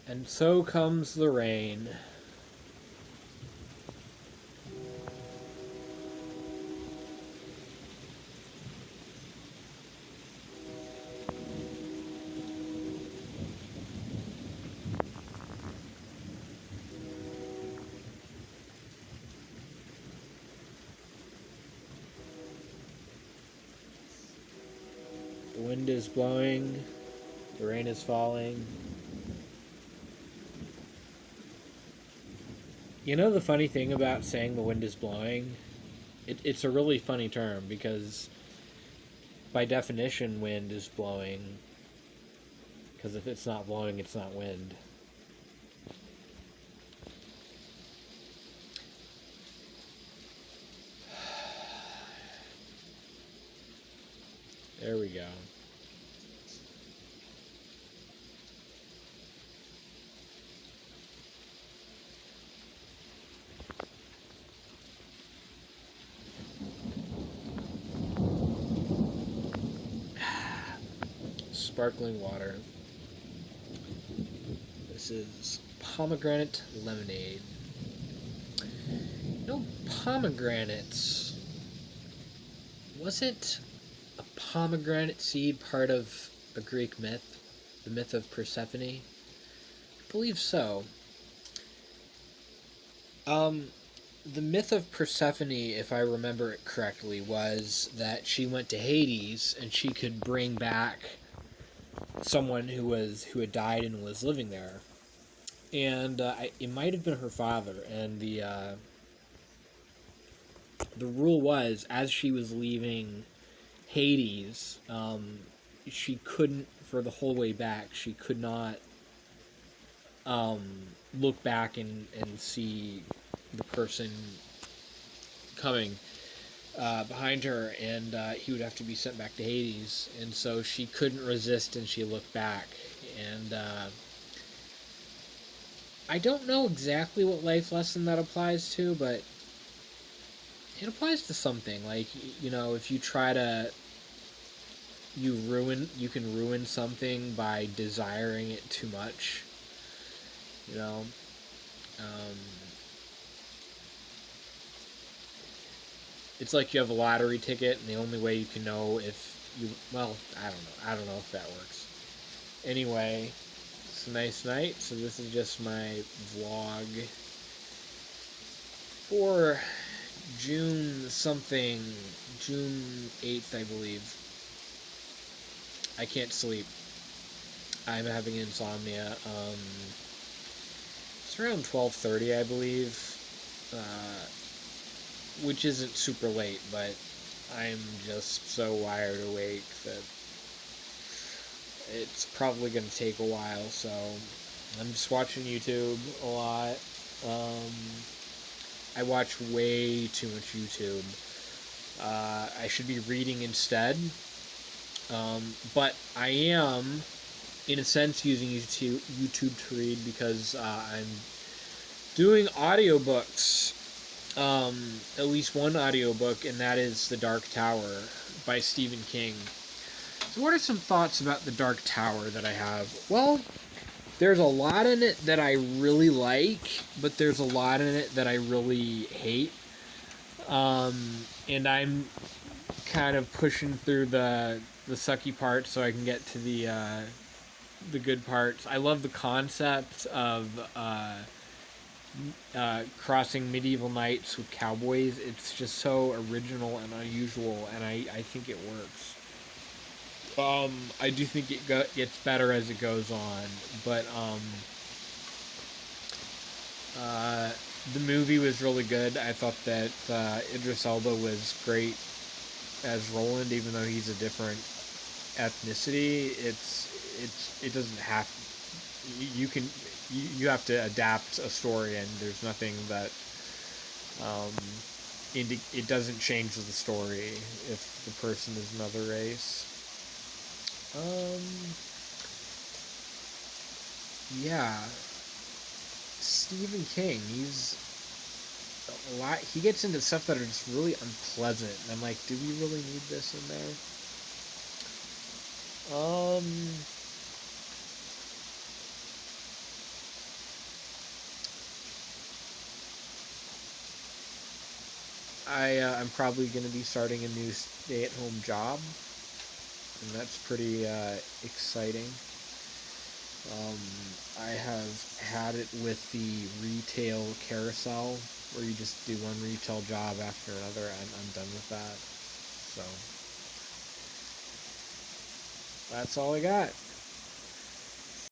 And so comes the rain. The wind is blowing, the rain is falling. You know the funny thing about saying the wind is blowing? It's a really funny term because, by definition, wind is blowing. Because if it's not blowing, it's not wind. There we go. Sparkling water. This is pomegranate lemonade. No pomegranates. Wasn't a pomegranate seed part of a Greek myth? The myth of Persephone? I believe so. Um, the myth of Persephone, if I remember it correctly, was that she went to Hades and she could bring back someone who had died and was living there. And it might have been her father. And the rule was, as she was leaving Hades, she couldn't, for the whole way back, she could not look back and see the person coming behind her, and he would have to be sent back to Hades. And so she couldn't resist, and she looked back. And I don't know exactly what life lesson that applies to, but it applies to something. Like, you know, if you try to you can ruin something by desiring it too much. You know, um, it's like you have a lottery ticket, and the only way you can know if you, well, I don't know if that works. Anyway, it's a nice night, so this is just my vlog for June something, June 8th, I believe. I can't sleep. I'm having insomnia. It's around 12:30, I believe, uh, which isn't super late, but I'm just so wired awake that it's probably going to take a while. So I'm just watching YouTube a lot. Um, I watch way too much YouTube. I should be reading instead, but I am, in a sense, using YouTube to read because I'm doing audiobooks. At least one audiobook, and that is The Dark Tower by Stephen King. So what are some thoughts about The Dark Tower that I have? Well, there's a lot in it that I really like, but there's a lot in it that I really hate. And I'm kind of pushing through the sucky parts so I can get to the good parts. I love the concept of crossing medieval knights with cowboys. It's just so original and unusual, and I think it works. I do think it gets better as it goes on, but uh, the movie was really good. I thought that Idris Elba was great as Roland, even though he's a different ethnicity. It doesn't have, you can, you have to adapt a story, and there's nothing that um, it doesn't change the story if the person is another race. Um, yeah, Stephen King. He's a lot. He gets into stuff that are just really unpleasant, and I'm like, do we really need this in there? Um, I'm probably going to be starting a new stay-at-home job, and that's pretty exciting. Um, I have had it with the retail carousel, where you just do one retail job after another, and I'm done with that. So that's all I got.